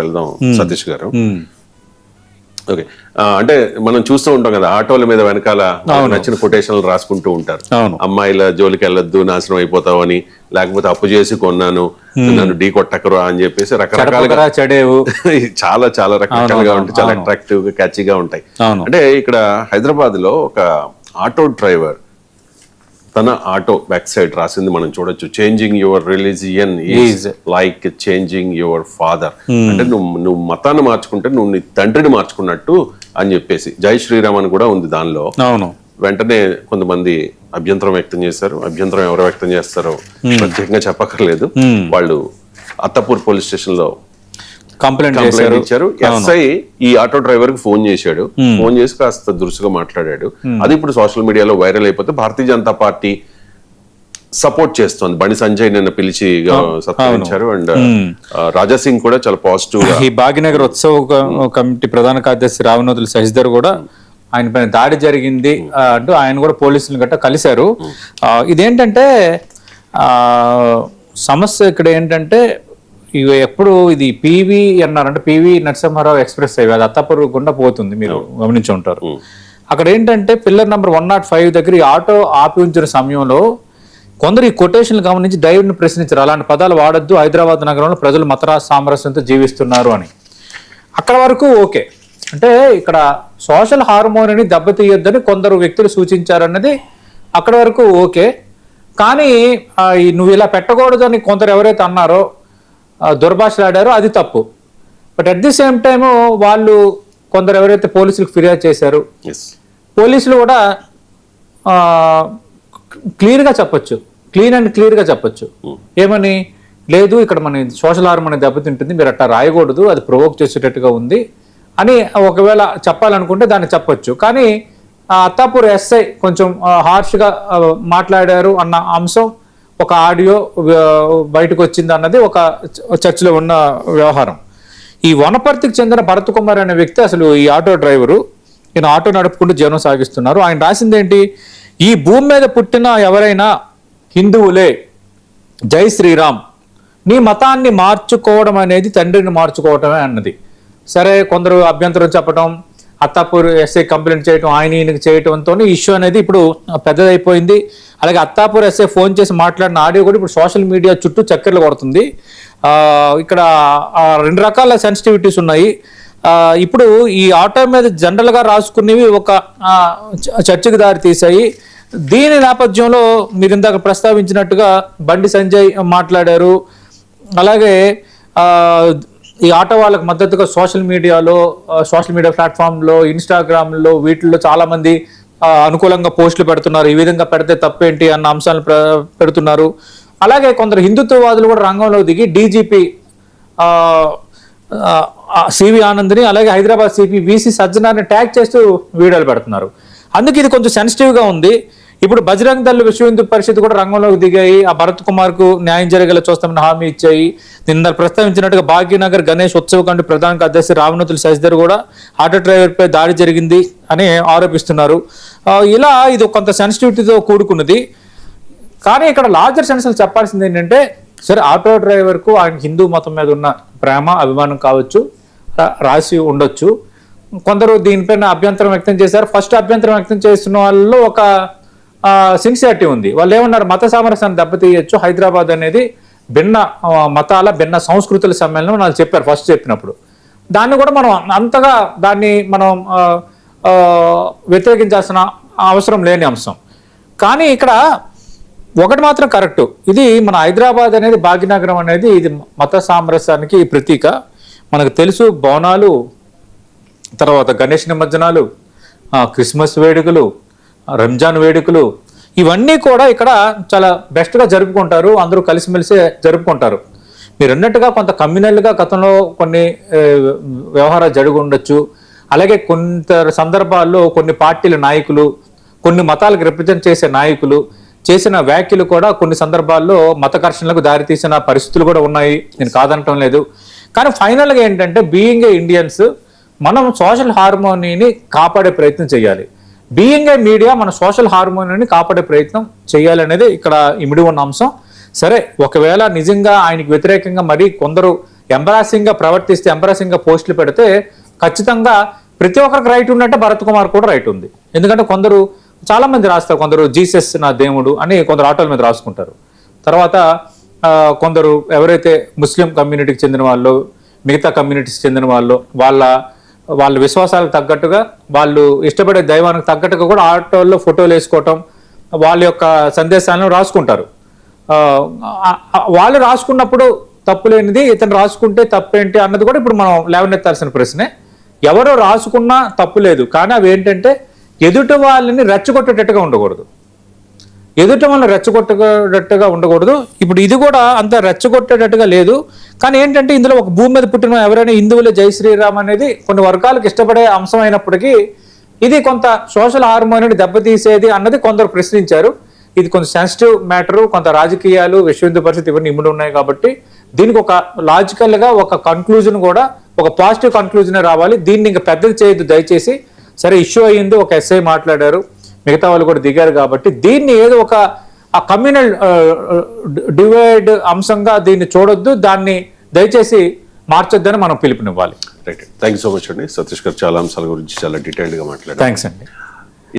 వెళ్దాం సతీష్ గారు. ఓకే, అంటే మనం చూస్తూ ఉంటాం కదా ఆటోల మీద వెనకాల నచ్చిన కొటేషన్లు రాసుకుంటూ ఉంటారు. అమ్మాయిల జోలికి వెళ్ళొద్దు, నాశనం అయిపోతావు అని, లేకపోతే అప్పు చేసి కొన్నాను, నన్ను ఢీ కొట్టకరు అని చెప్పేసి రకరకాలుగా చాలా చాలా రకరకాలుగా ఉంటాయి, చాలా అట్రాక్టివ్ గా క్యాచీగా ఉంటాయి. అంటే ఇక్కడ హైదరాబాద్ లో ఒక ఆటో డ్రైవర్ తన ఆటో బ్యాక్ సైడ్ రాసింది మనం చూడొచ్చు, changing your religion is like changing your father. అంటే నువ్వు మతాన్ని మార్చుకుంటే నువ్వు నీ తండ్రిని మార్చుకున్నట్టు అని చెప్పేసి జై శ్రీరామ్ అని కూడా ఉంది దానిలో. వెంటనే కొంతమంది అభ్యంతరం వ్యక్తం చేశారు. అభ్యంతరం ఎవరు వ్యక్తం చేస్తారో ప్రత్యేకంగా చెప్పక్కర్లేదు. వాళ్ళు అత్తాపూర్ పోలీస్ స్టేషన్ లో కంప్లైంట్ ఇచ్చారు. ఎస్ఐ ఈ ఆటో డ్రైవర్ కి ఫోన్ చేశాడు. ఫోన్ చేసి కాస్త దురుసుగా మాట్లాడాడు. అది ఇప్పుడు సోషల్ మీడియాలో వైరల్ అయిపోతే భారతీయ జనతా పార్టీ సపోర్ట్ చేస్తోంది. బండి సంజయ్ నిన్న పిలిచి సత్కరించారు. అండ్ రాజా సింగ్ కూడా చాలా పాజిటివ్ గా, ఈ భాగ్యనగర్ ఉత్సవ కమిటీ ప్రధాన కార్యదర్శి రావనోతుల శశిధర్ కూడా ఆయన పైన దాడి జరిగింది అంటూ ఆయన కూడా పోలీసులు గట్రా కలిశారు. ఇదేంటంటే సమస్య ఇక్కడ ఏంటంటే ఇవి ఎప్పుడు ఇది పివి అన్నారంటే పివి నరసింహారావు ఎక్స్ప్రెస్ హైవే, అది అత్తాపూర్ గుండా పోతుంది, మీరు గమనించి ఉంటారు. అక్కడ ఏంటంటే పిల్లర్ నెంబర్ 105 దగ్గర ఈ ఆటో ఆపి ఉంచిన సమయంలో కొందరు ఈ కొటేషన్లు గమనించి డ్రైవర్ని ప్రశ్నించారు, అలాంటి పదాలు వాడొద్దు, హైదరాబాద్ నగరంలో ప్రజలు మతరాజ సామరస్యంతో జీవిస్తున్నారు అని. అక్కడ వరకు ఓకే. అంటే ఇక్కడ సోషల్ హార్మోనిని దెబ్బతీయొద్దని కొందరు వ్యక్తులు సూచించారన్నది అక్కడ వరకు ఓకే. కానీ నువ్వు ఇలా పెట్టకూడదని కొందరు ఎవరైతే అన్నారో, దుర్భాషలాడారో అది తప్పు. But at the same time వాళ్ళు కొందరు ఎవరైతే పోలీసులకు ఫిర్యాదు చేశారు, పోలీసులు కూడా క్లియర్గా చెప్పొచ్చు, క్లీన్ అండ్ క్లియర్గా చెప్పొచ్చు ఏమని, లేదు ఇక్కడ మన సోషల్ హార్మోని దెబ్బతింటుంది, మీరు అట్లా రాయకూడదు, అది ప్రొవోక్ చేసేటట్టుగా ఉంది అని ఒకవేళ చెప్పాలనుకుంటే దాన్ని చెప్పొచ్చు. కానీ అత్తాపూర్ ఎస్ఐ కొంచెం హార్ష్గా మాట్లాడారు అన్న అంశం ఒక ఆడియో బయటకు వచ్చింది అన్నది ఒక చర్చలో ఉన్న వ్యవహారం. ఈ వనపర్తికి చెందిన భరత్ కుమార్ అనే వ్యక్తి అసలు ఈ ఆటో డ్రైవరు, ఈయన ఆటో నడుపుకుంటూ జీవనం సాగిస్తున్నారు. ఆయన రాసింది ఏంటి, ఈ భూమి మీద పుట్టిన ఎవరైనా హిందువులే, జై శ్రీరామ్, నీ మతాన్ని మార్చుకోవడం అనేది తండ్రిని మార్చుకోవటమే అన్నది. సరే, కొందరు అభ్యంతరం చెప్పడం, అత్తాపూర్ ఎస్ఐ కంప్లైంట్ చేయడం, ఈయనకి చేయడంతో ఇష్యూ అనేది ఇప్పుడు పెద్దదైపోయింది. అలాగే అత్తాపూర్ ఎస్ఐ ఫోన్ చేసి మాట్లాడిన ఆడియో కూడా ఇప్పుడు సోషల్ మీడియా చుట్టూ చక్కర్లు కొడుతుంది. ఇక్కడ 2 రకాల సెన్సిటివిటీస్ ఉన్నాయి. ఇప్పుడు ఈ ఆటో మీద జనరల్గా రాసుకునేవి ఒక చర్చకు దారి తీసాయి. దీని నేపథ్యంలో మీరు ఇందాక ప్రస్తావించినట్టుగా బండి సంజయ్ మాట్లాడారు. అలాగే ఈ ఆటో వాళ్ళకి మద్దతుగా సోషల్ మీడియా ప్లాట్ఫామ్లో, ఇన్స్టాగ్రామ్లో వీటిల్లో చాలామంది అనుకూలంగా పోస్టులు పెడుతున్నారు. ఈ విధంగా పెడితే తప్పేంటి అన్న అంశాలను పెడుతున్నారు. అలాగే కొందరు హిందుత్వవాదులు కూడా రంగంలో దిగి డీజీపీ సివి ఆనంద్ని, అలాగే హైదరాబాద్ సిపి విసి సజ్జనార్ని ట్యాగ్ చేస్తూ వీడియోలు పెడుతున్నారు. అందుకే ఇది కొంచెం సెన్సిటివ్గా ఉంది. ఇప్పుడు బజరంగ్ దళ్ విశ్వ హిందూ పరిషత్ కూడా రంగంలోకి దిగాయి. ఆ భరత్ కుమార్ కు న్యాయం జరిగేలా చూస్తామని హామీ ఇచ్చాయి. నిన్న ప్రస్తావించినట్టుగా భాగ్యనగర్ గణేష్ ఉత్సవ కమిటీ ప్రధాన కార్యదర్శి రావనోతుల శశిధర్ కూడా ఆటో డ్రైవర్ పై దాడి జరిగింది అని ఆరోపిస్తున్నారు. ఇలా ఇది కొంత సెన్సిటివిటీతో కూడుకున్నది. కానీ ఇక్కడ లార్జర్ సెన్స్లో చెప్పాల్సింది ఏంటంటే, సరే ఆటో డ్రైవర్కు ఆయన హిందూ మతం మీద ఉన్న ప్రేమ అభిమానం కావచ్చు, రాసి ఉండొచ్చు. కొందరు దీనిపైన అభ్యంతరం వ్యక్తం చేశారు. ఫస్ట్ అభ్యంతరం వ్యక్తం చేస్తున్న వాళ్ళలో ఒక సిన్సియారిటీ ఉంది. వాళ్ళు ఏమన్నారు, మత సామరస్యాన్ని దెబ్బతీయచ్చు, హైదరాబాద్ అనేది భిన్న మతాల భిన్న సంస్కృతుల సమ్మేళనం వాళ్ళు చెప్పారు ఫస్ట్ చెప్పినప్పుడు. దాన్ని కూడా మనం అంతగా మనం వ్యతిరేకించాల్సిన అవసరం లేని అంశం. కానీ ఇక్కడ ఒకటి మాత్రం కరెక్టు, ఇది మన హైదరాబాద్ అనేది, భాగ్యనగరం అనేది ఇది మత సామరస్యానికి ప్రతీక. మనకు తెలుసు, బోనాలు, తర్వాత గణేష్ నిమజ్జనాలు, క్రిస్మస్ వేడుకలు, రంజాన్ వేడుకలు, ఇవన్నీ కూడా ఇక్కడ చాలా బెస్ట్గా జరుపుకుంటారు. అందరూ కలిసిమెలిసి జరుపుకుంటారు. మీరు అన్నట్టుగా కొంత కమ్యూనల్గా గతంలో కొన్ని వ్యవహారాలు జరిగి ఉండొచ్చు. అలాగే కొంత సందర్భాల్లో కొన్ని పార్టీల నాయకులు, కొన్ని మతాలకు రిప్రజెంట్ చేసే నాయకులు చేసిన వ్యాఖ్యలు కూడా కొన్ని సందర్భాల్లో మత ఘర్షణలకు దారితీసిన పరిస్థితులు కూడా ఉన్నాయి, నేను కాదనటం లేదు. కానీ ఫైనల్గా ఏంటంటే, బీయింగ్ ఏ ఇండియన్స్ మనం సోషల్ హార్మోనీని కాపాడే ప్రయత్నం చేయాలి. బీయింగ్ ఏ మీడియా మన సోషల్ హార్మోనీని కాపాడే ప్రయత్నం చేయాలనేది ఇక్కడ ఇమిడి ఉన్న అంశం. సరే, ఒకవేళ నిజంగా ఆయనకి వ్యతిరేకంగా మరి కొందరు ఎంబరాసింగ్గా ప్రవర్తిస్తే ఎంబరాసింగ్గా పోస్టులు పెడితే ఖచ్చితంగా ప్రతి ఒక్కరికి రైట్ ఉన్నట్టే భరత్ కుమార్ కూడా రైట్ ఉంది. ఎందుకంటే కొందరు చాలా మంది రాస్తారు, కొందరు జీసస్ నా దేవుడు అని కొందరు ఆటోల మీద రాసుకుంటారు. తర్వాత కొందరు ఎవరైతే ముస్లిం కమ్యూనిటీకి చెందిన వాళ్ళు, మిగతా కమ్యూనిటీకి చెందిన వాళ్ళు, వాళ్ళ విశ్వాసాలకు తగ్గట్టుగా, వాళ్ళు ఇష్టపడే దైవానికి తగ్గట్టుగా కూడా ఆటోల్లో ఫోటోలు వేసుకోవటం, వాళ్ళ యొక్క సందేశాలను రాసుకుంటారు. వాళ్ళు రాసుకున్నప్పుడు తప్పులేనిది, ఇతను రాసుకుంటే తప్పేంటి అన్నది కూడా ఇప్పుడు మనం లేవనెత్తాల్సిన ప్రశ్నే. ఎవరో రాసుకున్నా తప్పు లేదు, కానీ అవి ఏంటంటే ఎదుటి వాళ్ళని రెచ్చగొట్టేటట్టుగా ఉండకూడదు, ఎదుటి వాళ్ళని రెచ్చగొట్టేటట్టుగా ఉండకూడదు. ఇప్పుడు ఇది కూడా అంత రెచ్చగొట్టేటట్టుగా లేదు, కానీ ఏంటంటే ఇందులో ఒక భూమి మీద పుట్టిన ఎవరైనా హిందువులే జై శ్రీరామ్ అనేది కొన్ని వర్గాలకు ఇష్టపడే అంశం అయినప్పటికీ ఇది కొంత సోషల్ హార్మోనిని దెబ్బతీసేది అన్నది కొందరు ప్రశ్నించారు. ఇది కొంత సెన్సిటివ్ మ్యాటరు, కొంత రాజకీయాలు, విశ్వ హిందూ పరిషత్ ఇవన్నీ ఇముడు ఉన్నాయి కాబట్టి దీనికి ఒక లాజికల్గా ఒక కన్క్లూజన్ కూడా, ఒక పాజిటివ్ కన్క్లూజనే రావాలి. దీన్ని ఇంకా పెద్దది చేయొద్దు దయచేసి. సరే, ఇష్యూ అయ్యింది, ఒక ఎస్ఐ మాట్లాడారు, మిగతా వాళ్ళు కూడా దిగారు కాబట్టి దీన్ని ఏదో ఒక కమ్యూనల్ డివైడ్ అంశంగా దీన్ని చూడొద్దు, దాన్ని దయచేసి మార్చొద్దని మనం పిలుపునివ్వాలి. Right, thank you so much అండి. సతీష్ గారు చాలా అంశాల గురించి చాలా డీటెయిల్డ్గా మాట్లాడారు. థ్యాంక్స్ అండి.